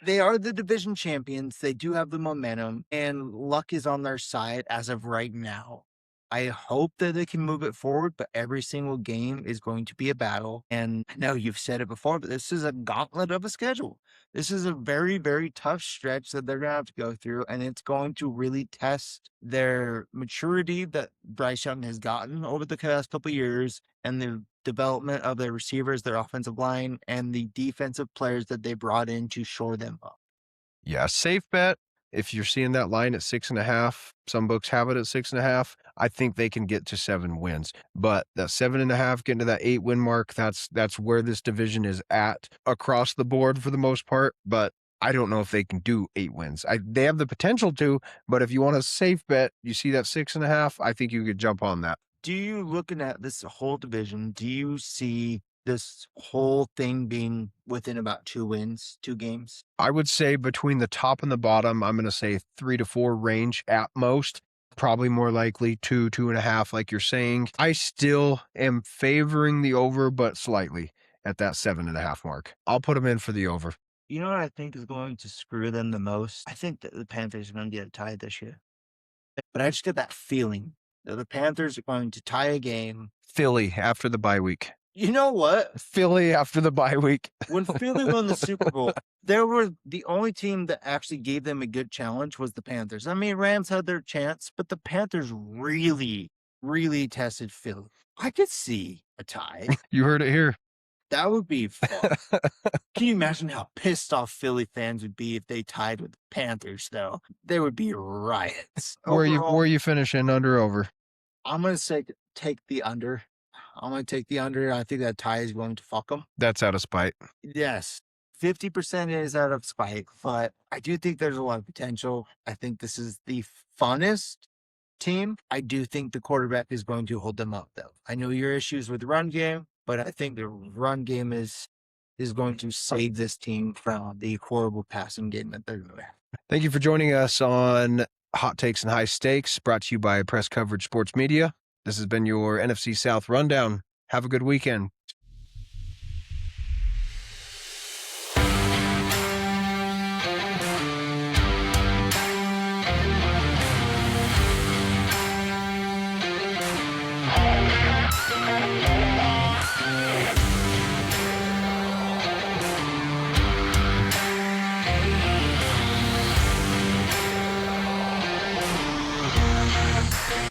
A: They are the division champions. They do have the momentum, and luck is on their side as of right now. I hope that they can move it forward, but every single game is going to be a battle. And I know you've said it before, but this is a gauntlet of a schedule. This is a very, very tough stretch that they're going to have to go through, and it's going to really test their maturity that Bryce Young has gotten over the past couple of years and the development of their receivers, their offensive line, and the defensive players that they brought in to shore them up.
B: Yeah, safe bet. If you're seeing that line at 6.5, some books have it at 6.5. I think they can get to 7 wins. But that 7.5, getting to that 8-win mark, that's where this division is at across the board for the most part. But I don't know if they can do 8 wins. They have the potential to, but if you want a safe bet, you see that 6.5, I think you could jump on that.
A: Do you, looking at this whole division, do you see this whole thing being within about 2 wins, 2 games?
B: I would say between the top and the bottom, I'm going to say 3 to 4 range at most. Probably more likely 2, 2.5, like you're saying. I still am favoring the over, but slightly at that 7.5 mark. I'll put them in for the over.
A: You know what I think is going to screw them the most? I think that the Panthers are going to get a tie this year. But I just get that feeling that the Panthers are going to tie a game.
B: Philly after the bye week.
A: You know what?
B: Philly after the bye week.
A: When Philly won the Super Bowl, the only team that actually gave them a good challenge was the Panthers. I mean, Rams had their chance, but the Panthers really, really tested Philly. I could see a tie.
B: You heard it here.
A: That would be fun. Can you imagine how pissed off Philly fans would be if they tied with the Panthers, though? There would be riots.
B: Where are you finishing, under over?
A: I'm going to say take the under. I'm going to take the under. I think that tie is going to fuck them.
B: That's out of spite.
A: Yes. 50% is out of spite, but I do think there's a lot of potential. I think this is the funnest team. I do think the quarterback is going to hold them up, though. I know your issues with the run game, but I think the run game is going to save this team from the horrible passing game that they're going to have.
B: Thank you for joining us on Hot Takes and High Stakes, brought to you by Press Coverage Sports Media. This has been your NFC South Rundown. Have a good weekend.